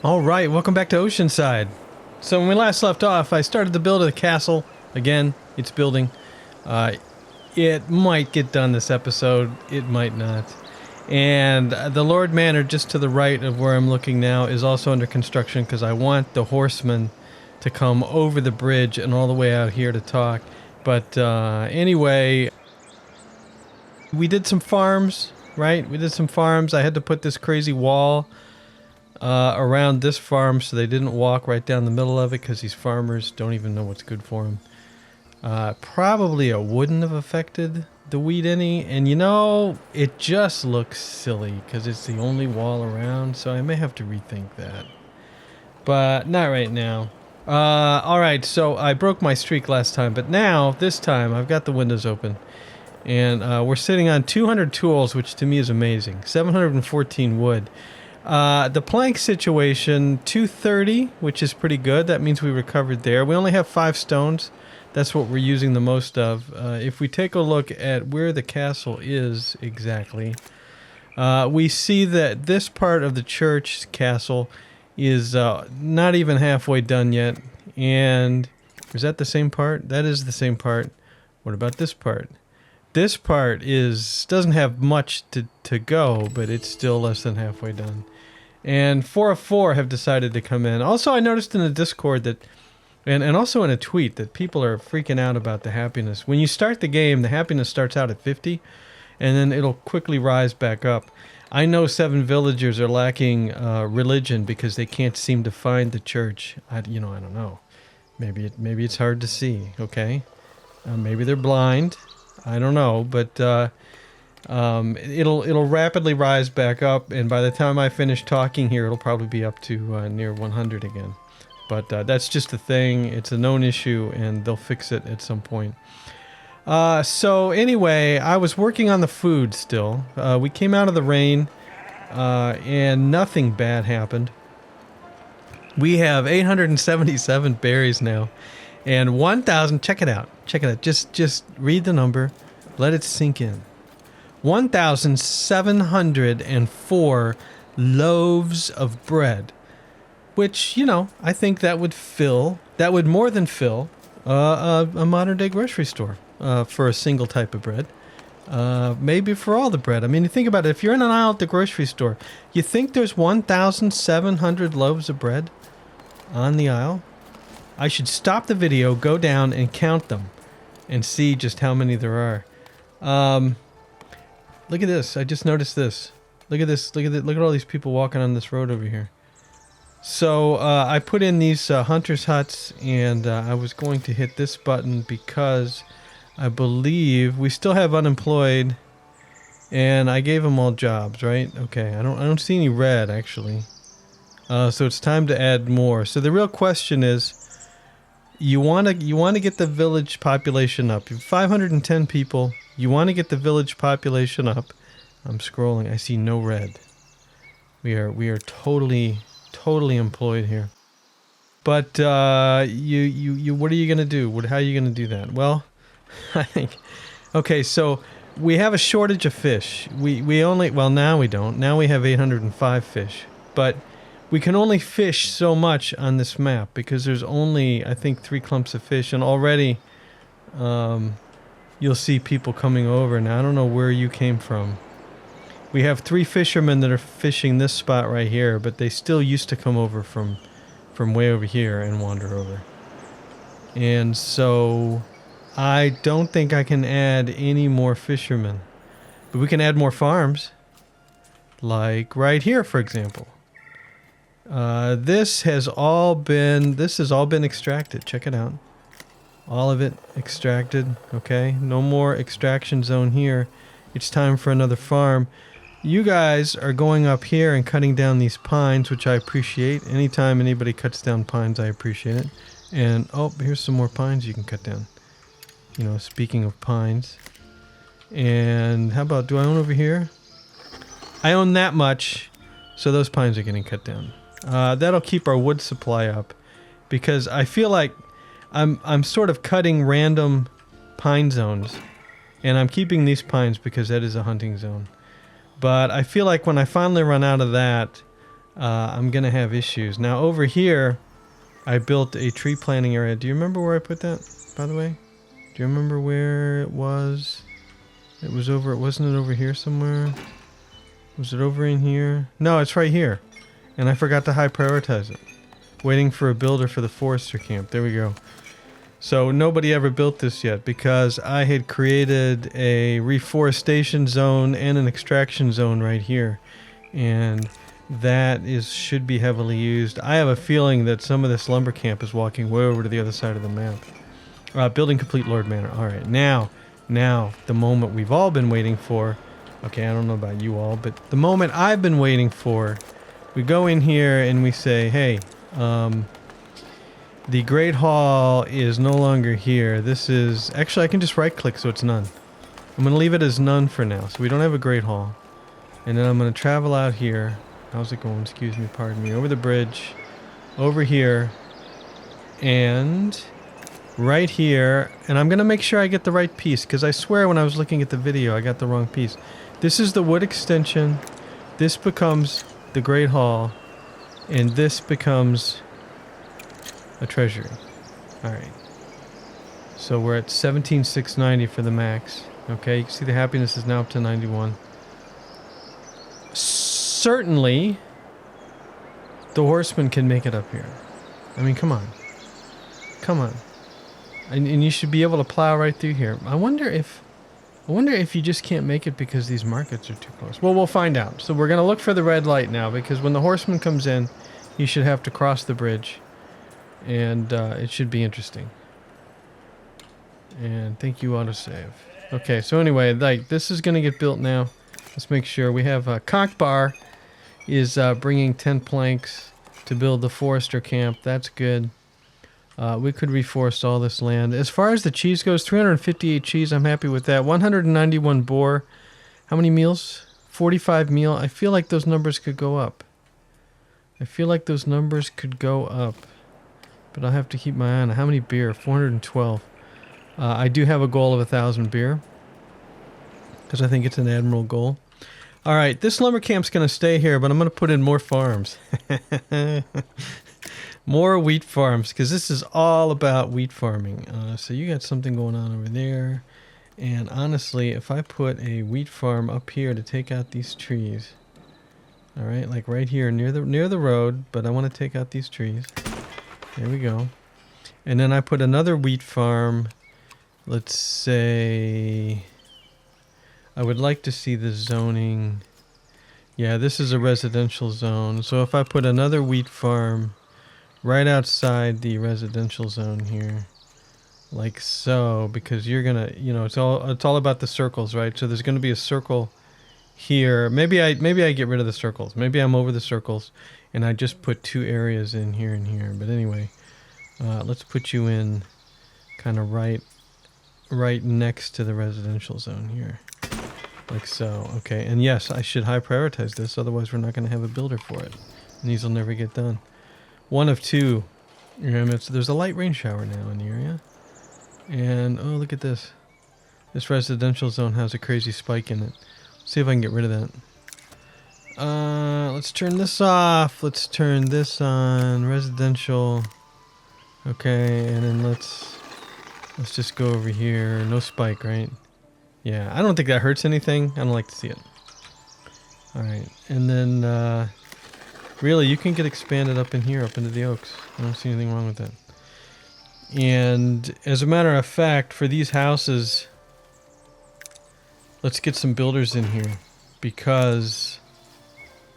Alright, welcome back to Oceanside. So when we last left off, I started to build a castle. Again, it's building. It might get done this episode, it might not. And the Lord Manor, just to the right of where I'm looking now, is also under construction because I want the horsemen to come over the bridge and all the way out here to talk. But anyway, we did some farms, right? We did some farms. I had to put this crazy wall around this farm so they didn't walk right down the middle of it because these farmers don't even know what's good for them. Probably it wouldn't have affected the wheat any, and you know, it just looks silly because it's the only wall around, so I may have to rethink that. But not right now. Alright, so I broke my streak last time, but now, this time, I've got the windows open. And we're sitting on 200 tools, which to me is amazing. 714 wood. The plank situation, 230, which is pretty good. That means we recovered there. We only have 5 stones. That's what we're using the most of. If we take a look at where the castle is exactly, we see that this part of the church castle is not even halfway done yet. And is that the same part? That is the same part. What about this part? This part doesn't have much to go, but it's still less than halfway done. And 4 of 4 have decided to come in. Also, I noticed in the Discord that, and also in a tweet, that people are freaking out about the happiness. When you start the game, the happiness starts out at 50, and then it'll quickly rise back up. I know 7 villagers are lacking religion because they can't seem to find the church. I don't know. Maybe it's hard to see. Okay, maybe they're blind. I don't know, but it'll rapidly rise back up, and by the time I finish talking here, it'll probably be up to near 100 again. But that's just a thing. It's a known issue, and they'll fix it at some point. So anyway, I was working on the food still. We came out of the rain, and nothing bad happened. We have 877 berries now, and 1,000. Check it out. Check it out. Just read the number. Let it sink in. 1,704 loaves of bread, which, I think that would more than fill a modern day grocery store for a single type of bread. Maybe for all the bread. I mean, you think about it. If you're in an aisle at the grocery store, you think there's 1,700 loaves of bread on the aisle? I should stop the video, go down, and count them, and see just how many there are. Look at this. I just noticed this. Look at this. Look at all these people walking on this road over here. So I put in these hunters' huts, and I was going to hit this button because I believe we still have unemployed, and I gave them all jobs, right? Okay. I don't see any red actually. So it's time to add more. So the real question is, you want to get the village population up. You have 510 people. You want to get the village population up. I'm scrolling. I see no red. We are totally employed here. But you what are you going to do? How are you going to do that? Well, I think, okay, so we have a shortage of fish. Now we don't. Now we have 805 fish. But we can only fish so much on this map because there's only, I think, 3 clumps of fish, and already you'll see people coming over. Now, I don't know where you came from. We have 3 fishermen that are fishing this spot right here, but they still used to come over from way over here and wander over. And so I don't think I can add any more fishermen. But we can add more farms. Like right here, for example. This has all been extracted. Check it out. All of it extracted. Okay, no more extraction zone here. It's time for another farm. You guys are going up here and cutting down these pines, which I appreciate. Anytime anybody cuts down pines, I appreciate it. And oh, here's some more pines you can cut down. Speaking of pines. And how about, do I own over here? I own that much, so those pines are getting cut down. That'll keep our wood supply up, because I feel like I'm sort of cutting random pine zones, and I'm keeping these pines because that is a hunting zone. But I feel like when I finally run out of that, I'm going to have issues. Now, over here, I built a tree planting area. Do you remember where I put that, by the way? Do you remember where it was? It was over, wasn't it over here somewhere? Was it over in here? No, it's right here. And I forgot to high prioritize it. Waiting for a builder for the forester camp. There we go. So nobody ever built this yet because I had created a reforestation zone and an extraction zone right here. And that should be heavily used. I have a feeling that some of this lumber camp is walking way over to the other side of the map. Building complete, Lord Manor. All right, now, the moment we've all been waiting for. Okay, I don't know about you all, but the moment I've been waiting for. We go in here and we say, hey, the Great Hall is no longer here. This is... Actually, I can just right-click so it's none. I'm going to leave it as none for now, so we don't have a Great Hall. And then I'm going to travel out here. How's it going? Excuse me, pardon me. Over the bridge. Over here. And right here. And I'm going to make sure I get the right piece, because I swear when I was looking at the video, I got the wrong piece. This is the wood extension. This becomes the Great Hall. And this becomes a treasury. Alright. So we're at 17,690 for the max. Okay, you can see the happiness is now up to 91. Certainly, the horseman can make it up here. I mean, come on. Come on. And you should be able to plow right through here. I wonder if you just can't make it because these markets are too close. Well, we'll find out. So we're going to look for the red light now, because when the horseman comes in, he should have to cross the bridge. And it should be interesting. And thank you, autosave. Okay, so anyway, like, this is going to get built now. Let's make sure. We have Cockbar is bringing 10 planks to build the forester camp. That's good. We could reforest all this land. As far as the cheese goes, 358 cheese. I'm happy with that. 191 boar. How many meals? 45 meal. I feel like those numbers could go up. But I'll have to keep my eye on it. How many beer? 412. I do have a goal of 1,000 beer, because I think it's an admirable goal. All right, this lumber camp's going to stay here, but I'm going to put in more farms. More wheat farms, because this is all about wheat farming. So you got something going on over there. And honestly, if I put a wheat farm up here to take out these trees, all right, like right here near the road, but I want to take out these trees. There we go. And then I put another wheat farm. Let's say I would like to see the zoning. Yeah, this is a residential zone. So if I put another wheat farm right outside the residential zone here, like so, because you're gonna, it's all about the circles, right? So there's gonna be a circle here. Maybe I get rid of the circles. Maybe I'm over the circles, and I just put 2 areas in here and here. But anyway, let's put you in kind of right next to the residential zone here, like so. Okay, and yes, I should high prioritize this, otherwise we're not going to have a builder for it, and these will never get done. One of 2. There's a light rain shower now in the area, and oh, look at this. This residential zone has a crazy spike in it. Let's see if I can get rid of that. Let's turn this off. Let's turn this on. Residential. Okay, and then let's just go over here. No spike, right? Yeah, I don't think that hurts anything. I don't like to see it. Alright, and then really, you can get expanded up in here, up into the oaks. I don't see anything wrong with that. And as a matter of fact, for these houses, let's get some builders in here, because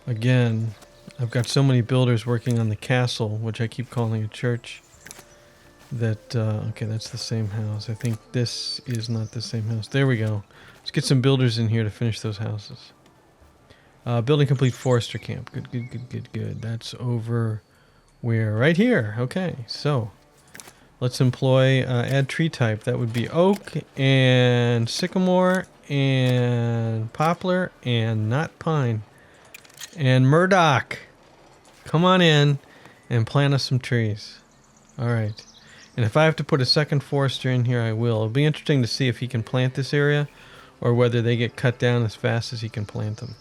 again, I've got so many builders working on the castle, which I keep calling a church, that okay, that's the same house. I think this is not the same house. There we go. Let's get some builders in here to finish those houses. Building complete forester camp. Good. That's over where? Right here. Okay, so let's employ add tree type. That would be oak and sycamore and poplar and not pine. And Murdoch, come on in and plant us some trees. All right. And if I have to put a second forester in here, I will. It'll be interesting to see if he can plant this area or whether they get cut down as fast as he can plant them.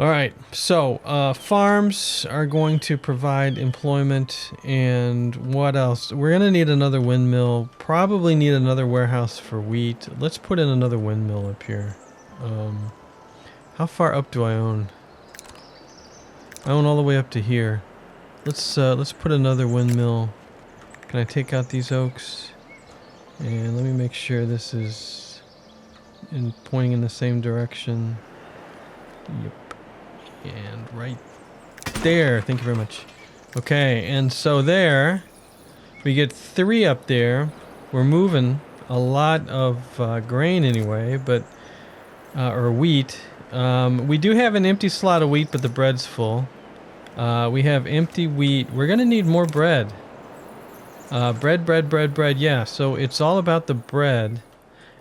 All right, so farms are going to provide employment, and what else? We're going to need another windmill, probably need another warehouse for wheat. Let's put in another windmill up here. How far up do I own? I own all the way up to here. Let's put another windmill. Can I take out these oaks? And let me make sure this is pointing in the same direction. Yep. And right there. Thank you very much. Okay, and so there, we get 3 up there. We're moving a lot of grain anyway, but or wheat. We do have an empty slot of wheat, but the bread's full. We have empty wheat. We're gonna need more bread. Bread. Yeah, so it's all about the bread,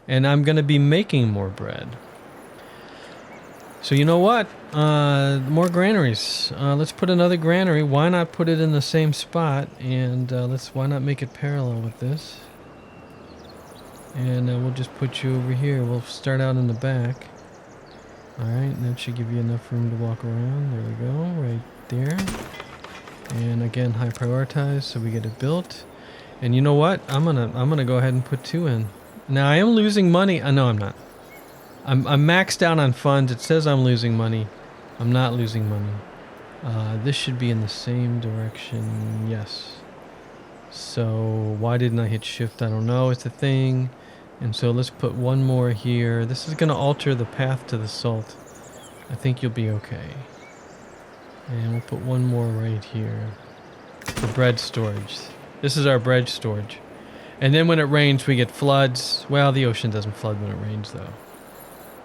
and I'm gonna be making more bread. So you know what? More granaries. Let's put another granary. Why not put it in the same spot? And why not make it parallel with this? And we'll just put you over here. We'll start out in the back. All right, and that should give you enough room to walk around. There we go, right there. And again, high prioritize so we get it built. And you know what? I'm gonna go ahead and put 2 in. Now I am losing money. No, I'm not. I'm maxed out on funds. It says I'm losing money. I'm not losing money. This should be in the same direction. Yes. So why didn't I hit shift? I don't know. It's a thing. And so let's put 1 more here. This is going to alter the path to the salt. I think you'll be okay. And we'll put 1 more right here. For bread storage. This is our bread storage. And then when it rains, we get floods. Well, the ocean doesn't flood when it rains, though.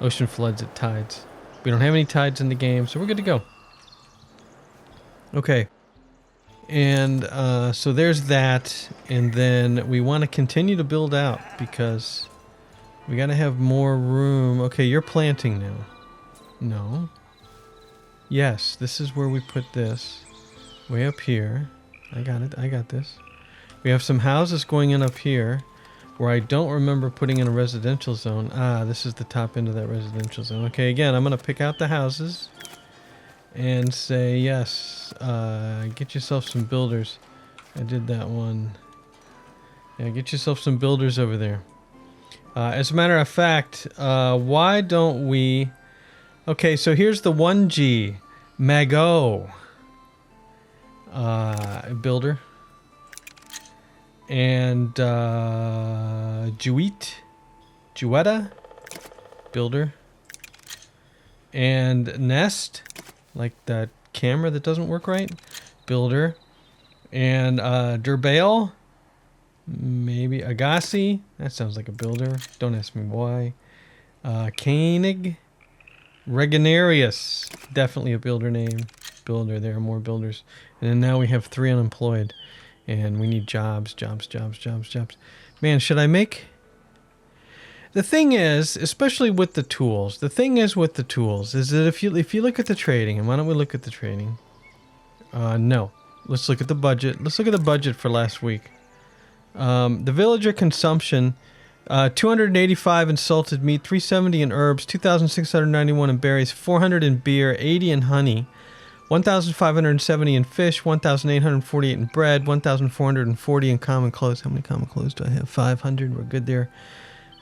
Ocean floods at tides. We don't have any tides in the game, so we're good to go. Okay. And so there's that. And then we want to continue to build out because we got to have more room. Okay, you're planting now. No. Yes, this is where we put this. Way up here. I got it. I got this. We have some houses going in up here. Where I don't remember putting in a residential zone. This is the top end of that residential zone. Okay, again, I'm going to pick out the houses and say, yes, get yourself some builders. I did that one. Yeah, get yourself some builders over there. As a matter of fact, why don't we... Okay, so here's the 1G. Mago. Builder. And Juetta, builder, and Nest, like that camera that doesn't work right, builder, and Durbale, maybe Agassi, that sounds like a builder, don't ask me why, Koenig, Regenarius, definitely a builder name, builder, there are more builders, and then now we have 3 unemployed. And we need jobs. Man, should I make... The thing is, especially with the tools, is that if you look at the trading, and why don't we look at the trading? No. Let's look at the budget. Let's look at the budget for last week. The villager consumption, 285 in salted meat, 370 in herbs, 2,691 in berries, 400 in beer, 80 in honey, 1,570 in fish, 1,848 in bread, 1,440 in common clothes. How many common clothes do I have? 500. We're good there.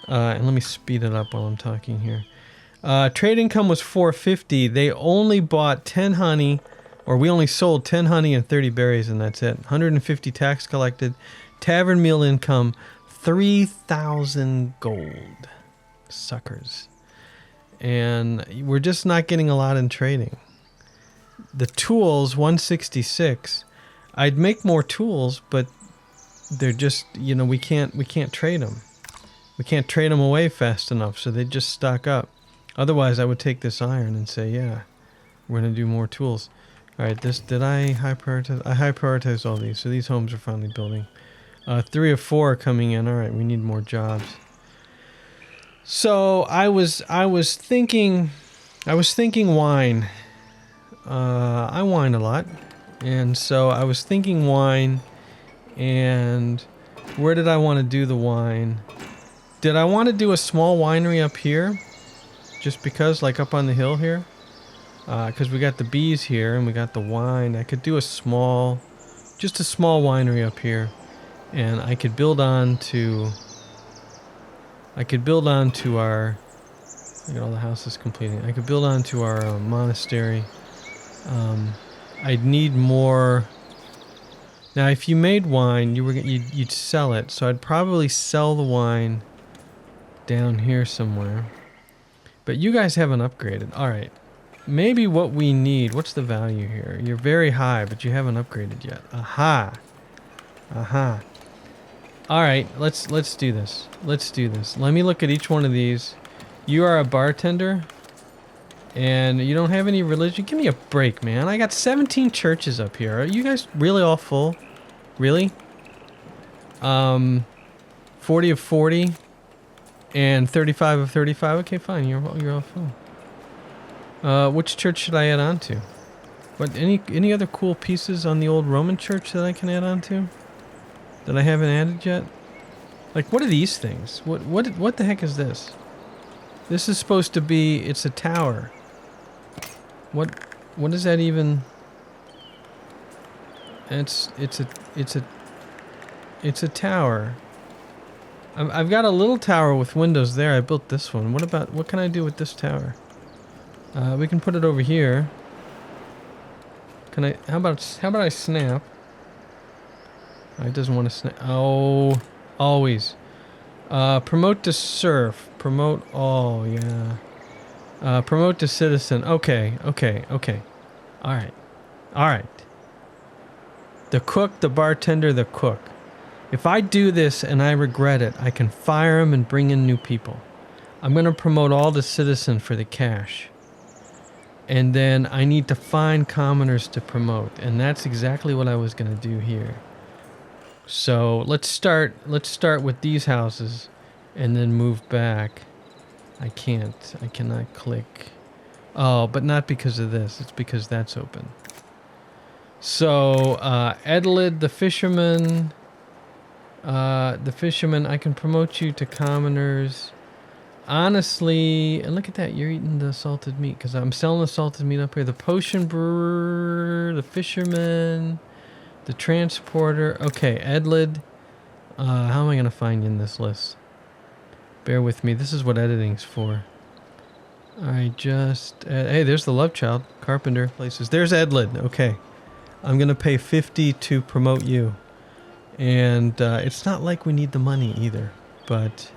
And let me speed it up while I'm talking here. Trade income was 450. They only bought 10 honey, or we only sold 10 honey and 30 berries, and that's it. 150 tax collected. Tavern meal income, 3,000 gold. Suckers. And we're just not getting a lot in trading. The tools, 166. I'd make more tools, but they're just, we can't trade them. We can't trade them away fast enough, so they just stock up. Otherwise, I would take this iron and say, yeah, we're going to do more tools. All right, did I high prioritize? I high prioritized all these, so these homes are finally building. 3 or 4 are coming in. All right, we need more jobs. So I was thinking wine. I wine a lot, and so I was thinking wine, and where did I want to do the wine? Did I want to do a small winery up here? Just because, like up on the hill here? because we got the bees here and we got the wine. I could do just a small winery up here, and I could build on to our. Look at all the houses completing. I could build on to our monastery. I'd need more. Now, if you made wine, you'd sell it. So I'd probably sell the wine down here somewhere. But you guys haven't upgraded. All right. Maybe what we need. What's the value here? You're very high, but you haven't upgraded yet. Aha. Aha. All right. Let's do this. Let's do this. Let me look at each one of these. You are a bartender, and you don't have any religion? Give me a break, man. I got 17 churches up here. Are you guys really all full? Really? 40 of 40 and 35 of 35. Okay, fine. You're all full. Which church should I add on to? What? Any other cool pieces on the old Roman church that I can add on to? That I haven't added yet? Like, what are these things? What the heck is this? This is supposed to be, it's a tower. What is that even? It's a tower. I've got a little tower with windows there. I built this one. What can I do with this tower? We can put it over here. How about I snap? Oh, it doesn't want to snap. Oh, always. Promote to serf. Promote all, yeah. Promote to citizen. Okay. Alright. The cook, the bartender, the cook. If I do this and I regret it, I can fire him and bring in new people. I'm going to promote all to citizen for the cash. And then I need to find commoners to promote. And that's exactly what I was going to do here. So let's start with these houses and then move back. I cannot click. Oh, but not because of this. It's because that's open. So, Edlid, the fisherman, I can promote you to commoners. Honestly, and look at that, you're eating the salted meat, because I'm selling the salted meat up here. The potion brewer, the fisherman, the transporter. Okay, Edlid. How am I going to find you in this list? Bear with me. This is what editing's for. I just... hey, there's the love child. Carpenter places. There's Edlid. Okay. I'm going to pay 50 to promote you. And it's not like we need the money either. But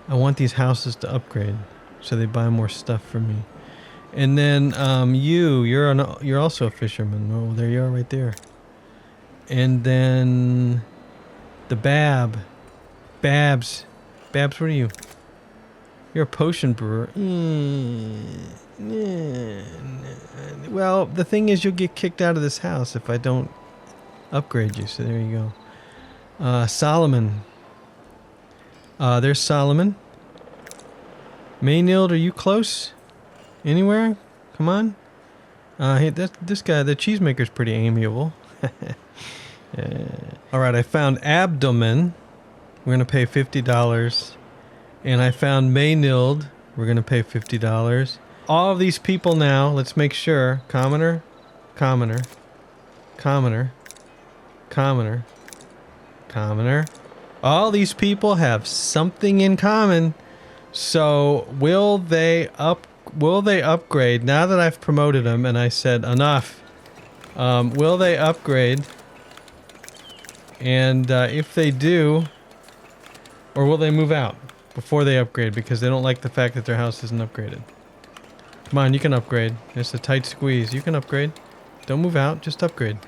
I want these houses to upgrade. So they buy more stuff from me. And then you're also a fisherman. Oh, there you are right there. And then the Babs, what are you? You're a potion brewer. Well, the thing is, you'll get kicked out of this house if I don't upgrade you. So there you go. Solomon. There's Solomon. Maynild, are you close? Anywhere? Come on. Hey, this guy, the cheesemaker's pretty amiable. All right, I found Abdomen. We're going to pay $50. And I found Maynild. We're going to pay $50. All of these people now, let's make sure. Commoner. All these people have something in common. So will they upgrade now that I've promoted them and I said enough? Will they upgrade? And if they do, or will they move out before they upgrade because they don't like the fact that their house isn't upgraded? Come on, you can upgrade. It's a tight squeeze. You can upgrade. Don't move out, just upgrade.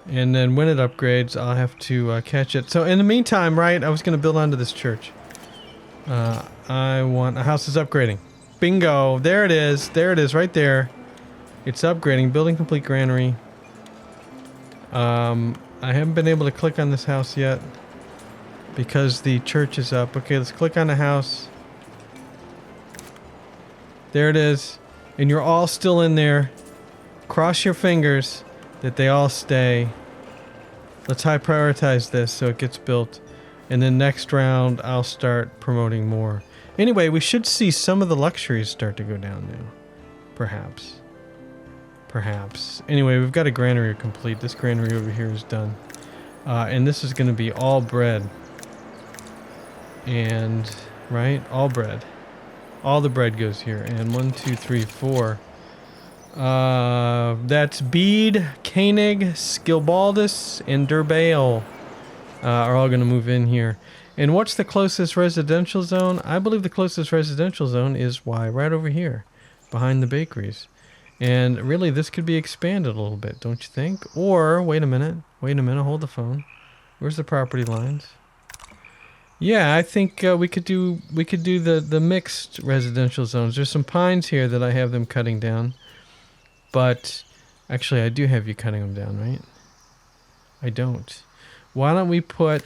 And then when it upgrades, I'll have to catch it. So in the meantime, right, I was going to build onto this church. I want... A house is upgrading. Bingo. There it is. There it is, right there. It's upgrading. Building complete granary. I haven't been able to click on this house yet because the church is up. Okay, let's click on the house. There it is. And you're all still in there. Cross your fingers that they all stay. Let's high prioritize this so it gets built. And then next round, I'll start promoting more. Anyway, we should see some of the luxuries start to go down now. Perhaps. Perhaps. Anyway, we've got a granary complete. This granary over here is done. And this is going to be all bread. And, right? All bread. All the bread goes here. And 1, 2, 3, 4. That's Bede, Koenig, Skilbaldus, and Durbale are all going to move in here. And what's the closest residential zone? I believe the closest residential zone is right over here, behind the bakeries. And really, this could be expanded a little bit, don't you think? Or, wait a minute, hold the phone. Where's the property lines? Yeah, I think we could do the mixed residential zones. There's some pines here that I have them cutting down. But, actually, I do have you cutting them down, right? I don't. Why don't we put...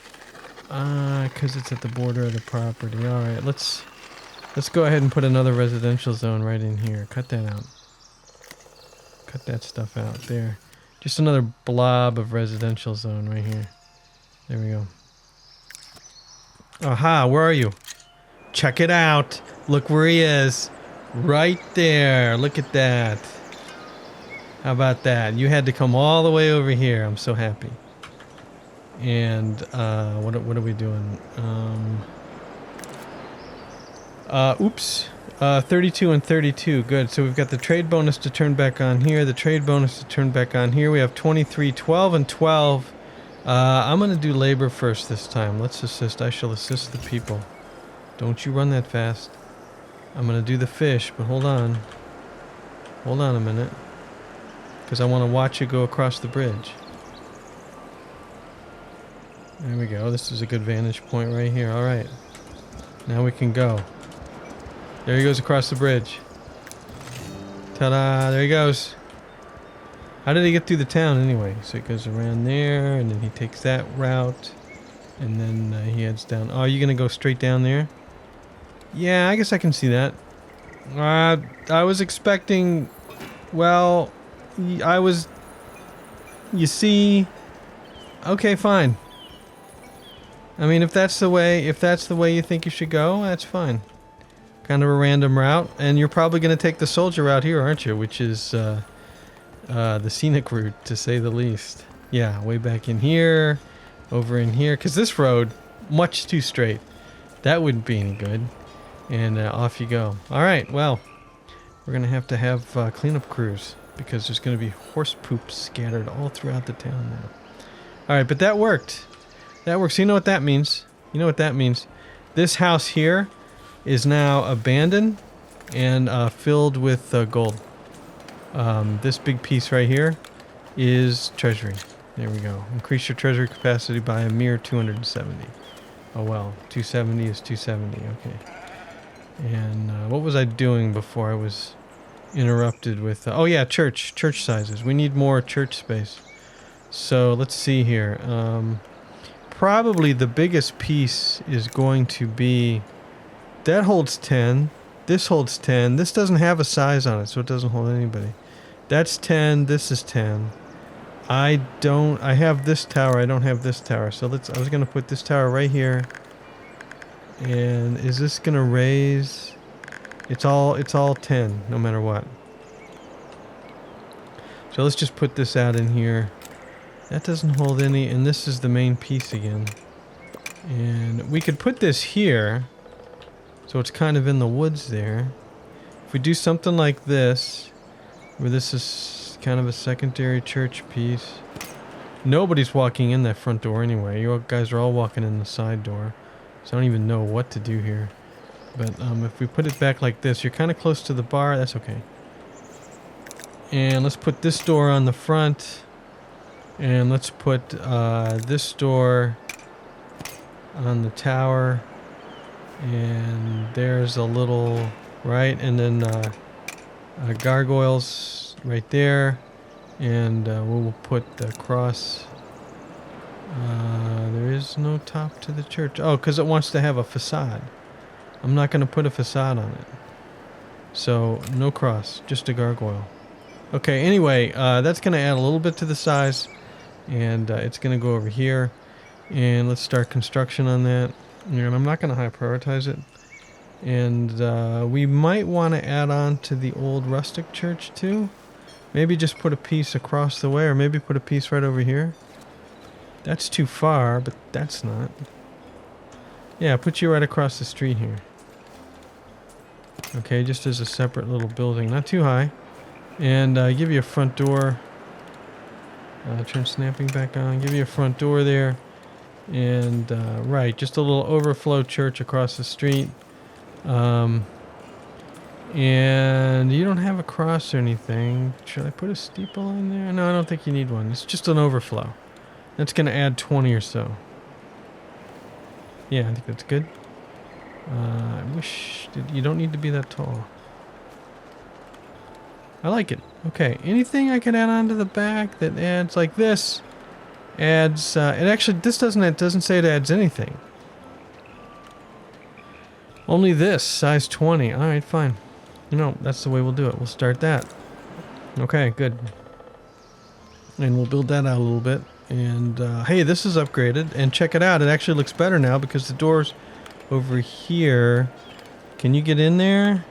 because it's at the border of the property. Alright, let's go ahead and put another residential zone right in here. Cut that out. Cut that stuff out there. Just another blob of residential zone right here. There we go. Aha, where are you? Check it out. Look where he is. Right there. Look at that. How about that? You had to come all the way over here. I'm so happy. And what are we doing? Oops. 32 and 32. Good. So we've got the trade bonus to turn back on here. The trade bonus to turn back on here. We have 23, 12, and 12. I'm going to do labor first this time. Let's assist. I shall assist the people. Don't you run that fast. I'm going to do the fish, but hold on. Hold on a minute. Because I want to watch you go across the bridge. There we go. This is a good vantage point right here. All right. Now we can go. There he goes across the bridge. Ta-da! There he goes. How did he get through the town anyway? So it goes around there, and then he takes that route, and then he heads down. Oh, are you going to go straight down there? Yeah, I guess I can see that. I was expecting... Well, you see... Okay, fine. I mean, if that's the way you think you should go, that's fine. Kind of a random route, and you're probably going to take the soldier route here, aren't you? Which is the scenic route, to say the least. Yeah, way back in here, over in here, because this road, much too straight. That wouldn't be any good. And off you go. All right, well, we're going to have cleanup crews, because there's going to be horse poop scattered all throughout the town now. All right, but that worked. That works. You know what that means? You know what that means? This house here is now abandoned and filled with gold. This big piece right here is treasury. There we go. Increase your treasury capacity by a mere 270. Oh well, 270 is 270. Okay. And what was I doing before I was interrupted with... oh yeah, church sizes. We need more church space. So let's see here. Probably the biggest piece is going to be... That holds 10. This holds 10. This doesn't have a size on it, so it doesn't hold anybody. That's 10. This is 10. I have this tower. I don't have this tower. So I was going to put this tower right here. And is this going to raise? It's all 10, no matter what. So let's just put this out in here. That doesn't hold any, and this is the main piece again. And we could put this here. So it's kind of in the woods there. If we do something like this, where this is kind of a secondary church piece. Nobody's walking in that front door anyway. You guys are all walking in the side door. So I don't even know what to do here. But if we put it back like this, you're kind of close to the bar. That's okay. And let's put this door on the front. And let's put this door on the tower. And there's a little, right? And then gargoyles right there. And we'll put the cross. There is no top to the church. Oh, because it wants to have a facade. I'm not going to put a facade on it. So, no cross, just a gargoyle. Okay, anyway, that's going to add a little bit to the size. And it's going to go over here. And let's start construction on that. And I'm not going to high prioritize it. And we might want to add on to the old rustic church too. Maybe just put a piece across the way, or maybe put a piece right over here. That's too far, but that's not. Yeah, put you right across the street here. Okay, just as a separate little building, not too high. And give you a front door. Turn snapping back on. Give you a front door there. And right, just a little overflow church across the street. And you don't have a cross or anything. Should I put a steeple on there? No, I don't think you need one. It's just an overflow. That's going to add 20 or so. Yeah, I think that's good. I wish... you don't need to be that tall. I like it. Okay, anything I can add on to the back that adds like this? Adds... it actually... this doesn't say it adds anything. Only this, size 20. Alright, fine. No, that's the way we'll do it. We'll start that. Okay, good. And we'll build that out a little bit. And, hey, this is upgraded. And check it out. It actually looks better now because the door's over here. Can you get in there?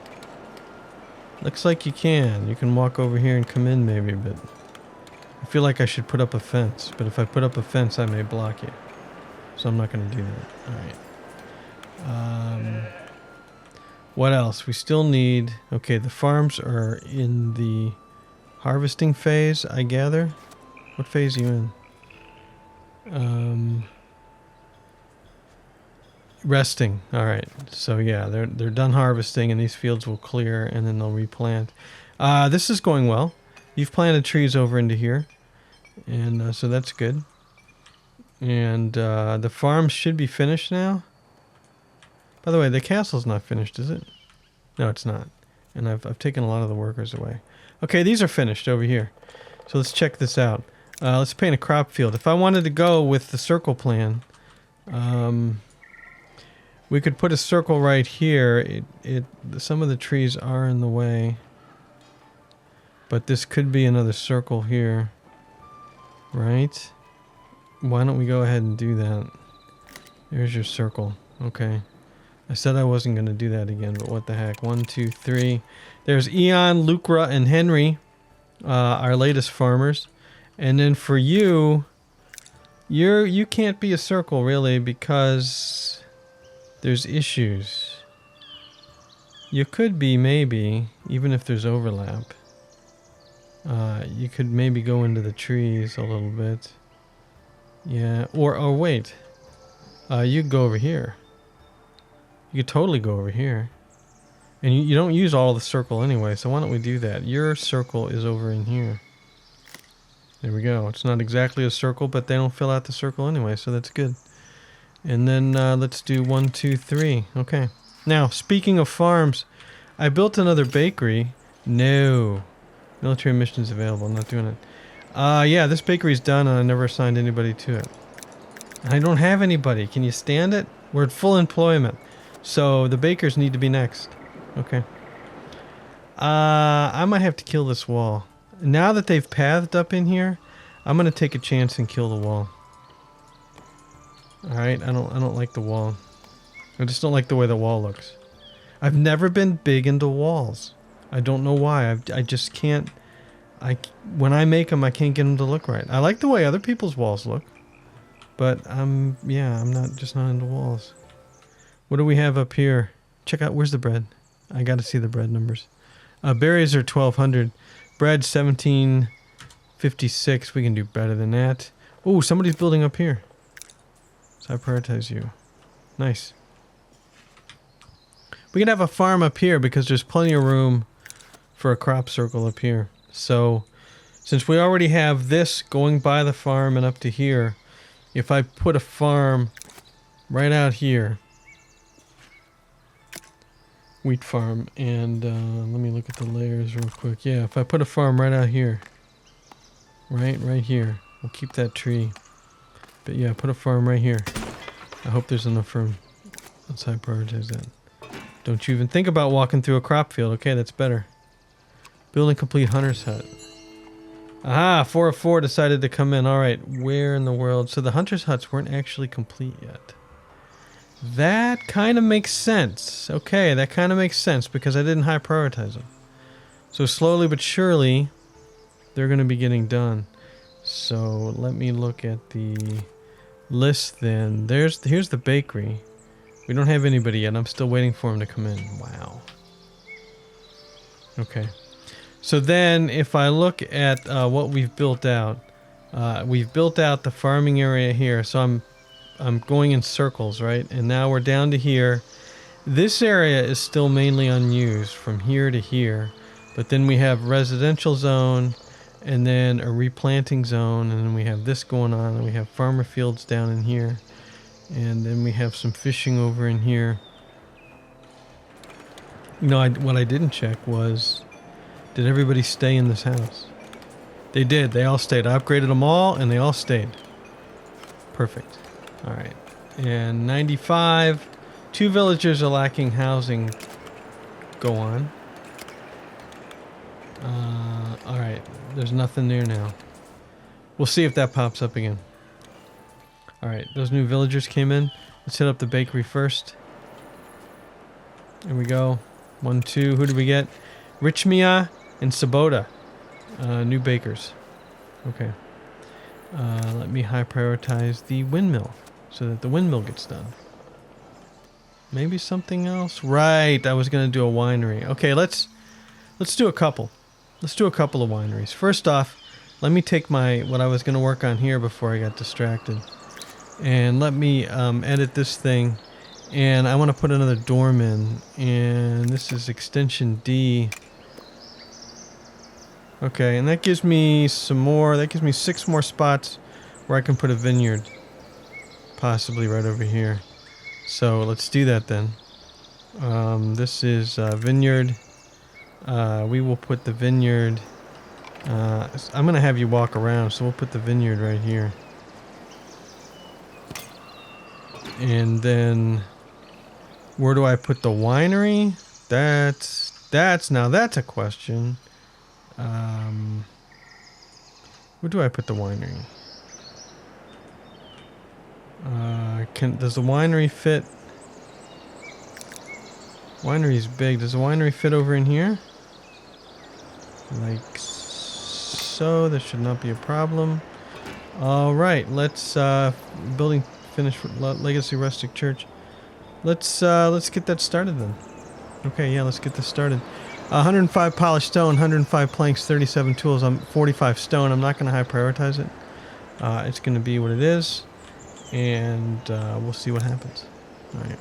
Looks like you can. You can walk over here and come in maybe, but I feel like I should put up a fence. But if I put up a fence, I may block you. So I'm not going to do that. Alright. What else? We still need... okay, the farms are in the harvesting phase, I gather. What phase are you in? Resting. Alright. So yeah, they're done harvesting and these fields will clear and then they'll replant. This is going well. You've planted trees over into here. And so that's good. And the farm should be finished now. By the way, the castle's not finished, is it? No, it's not. And I've taken a lot of the workers away. Okay, these are finished over here. So let's check this out. Let's paint a crop field. If I wanted to go with the circle plan, we could put a circle right here. Some of the trees are in the way. But this could be another circle here. Right? Why don't we go ahead and do that? There's your circle. Okay. I said I wasn't going to do that again, but what the heck. 1, 2, 3. There's Eon, Lucra, and Henry, our latest farmers. And then for you, you can't be a circle really because there's issues. You could be maybe, even if there's overlap. You could maybe go into the trees a little bit. Yeah, or wait. You could go over here. You could totally go over here. And you don't use all the circle anyway, so why don't we do that? Your circle is over in here. There we go. It's not exactly a circle, but they don't fill out the circle anyway, so that's good. And then let's do 1, 2, 3. Okay. Now, speaking of farms, I built another bakery. No. Military missions available. I'm not doing it. Yeah, this bakery's done and I never assigned anybody to it. I don't have anybody. Can you stand it? We're at full employment. So the bakers need to be next. Okay. I might have to kill this wall. Now that they've pathed up in here, I'm gonna take a chance and kill the wall. Alright, I don't like the wall. I just don't like the way the wall looks. I've never been big into walls. I don't know why. I just can't... when I make them, I can't get them to look right. I like the way other people's walls look. But I'm just not into walls. What do we have up here? Check out, where's the bread? I gotta see the bread numbers. Berries are 1200. Bread 1756. We can do better than that. Oh, somebody's building up here. So I prioritize you. Nice. We can have a farm up here because there's plenty of room for a crop circle up here. So since we already have this going by the farm and up to here, if I put a farm right out here, wheat farm, and let me look at the layers real quick. Yeah, if I put a farm right out here, right here, we'll keep that tree. But yeah, put a farm right here. I hope there's enough room. Let's high prioritize that. Don't you even think about walking through a crop field. Okay, that's better. Building complete hunter's hut. Aha, 4 of 4 decided to come in. Alright, where in the world? So the hunter's huts weren't actually complete yet. That kind of makes sense. Okay, that kind of makes sense because I didn't high prioritize them. So slowly but surely, they're going to be getting done. So let me look at the list then. Here's the bakery. We don't have anybody yet. I'm still waiting for him to come in. Wow. Okay. So then if I look at what we've built out the farming area here. So I'm going in circles, right? And now we're down to here. This area is still mainly unused from here to here. But then we have residential zone and then a replanting zone. And then we have this going on. And we have farmer fields down in here. And then we have some fishing over in here. You know, what I didn't check was, did everybody stay in this house? They did. They all stayed. I upgraded them all, and they all stayed. Perfect. All right. And 95. 2 villagers are lacking housing. Go on. All right. There's nothing there now. We'll see if that pops up again. All right. Those new villagers came in. Let's hit up the bakery first. Here we go. 1, 2. Who did we get? Richmia and Sabota. New bakers. Okay. Let me high prioritize the windmill so that the windmill gets done. Maybe something else? Right, I was going to do a winery. Okay, let's do a couple. Let's do a couple of wineries. First off, let me take what I was going to work on here before I got distracted. And let me edit this thing. And I want to put another dorm in. And this is extension D. Okay, and that gives me some more. That gives me 6 more spots where I can put a vineyard. Possibly right over here. So let's do that then. This is vineyard. We will put the vineyard. I'm going to have you walk around, so we'll put the vineyard right here. And then where do I put the winery? Now that's a question. Where do I put the winery? Does the winery fit? Winery's big. Does the winery fit over in here? Like so. That should not be a problem. All right. Let's building finished Legacy Rustic Church. Let's get that started then. Okay, yeah, let's get this started. 105 polished stone, 105 planks, 37 tools. I'm 45 stone. I'm not going to high prioritize it. It's going to be what it is, and we'll see what happens. All right.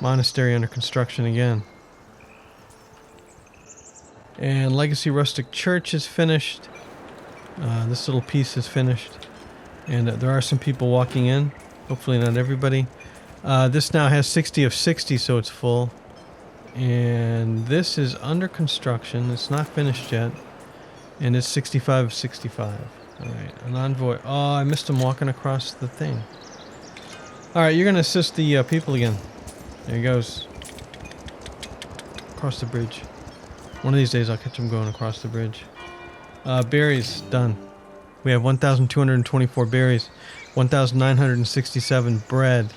Monastery under construction again. And Legacy Rustic Church is finished. This little piece is finished. And there are some people walking in. Hopefully not everybody. This now has 60 of 60, so it's full. And this is under construction. It's not finished yet. And it's 65 of 65. Alright, an envoy. Oh, I missed him walking across the thing. Alright, you're going to assist the people again. There he goes. Across the bridge. One of these days I'll catch him going across the bridge. Berries, done. We have 1,224 berries. 1,967 bread.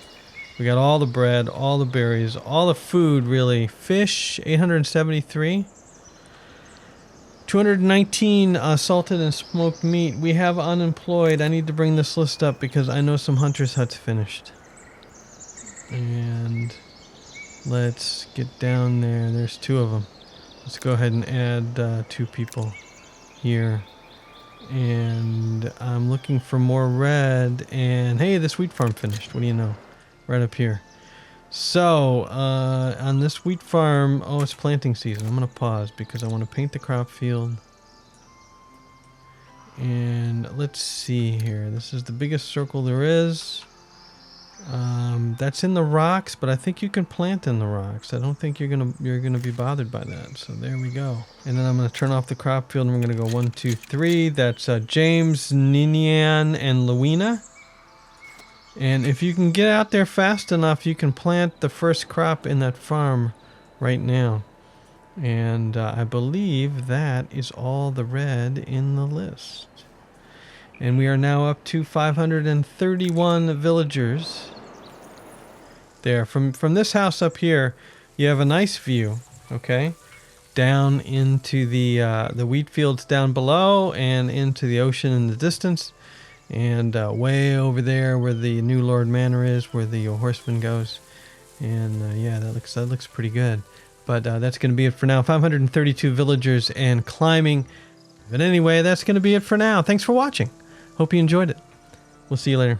We got all the bread, all the berries, all the food, really. Fish, 873. 219 salted and smoked meat. We have unemployed. I need to bring this list up because I know some hunters' huts finished. And let's get down there. There's 2 of them. Let's go ahead and add 2 people here. And I'm looking for more red. And hey, this wheat farm finished. What do you know? Right up here. So, on this wheat farm, oh, it's planting season. I'm going to pause because I want to paint the crop field. And let's see here. This is the biggest circle there is. That's in the rocks, but I think you can plant in the rocks. I don't think you're gonna be bothered by that. So there we go. And then I'm gonna turn off the crop field, and we're gonna go 1, 2, 3. That's James, Ninian, and Louina. And if you can get out there fast enough, you can plant the first crop in that farm right now. And I believe that is all the red in the list. And we are now up to 531 villagers. there. From this house up here, you have a nice view, okay? Down into the wheat fields down below and into the ocean in the distance. And way over there where the New Lord Manor is, where the horseman goes. And yeah, that looks pretty good. But that's going to be it for now. 532 villagers and climbing. But anyway, that's going to be it for now. Thanks for watching. Hope you enjoyed it. We'll see you later.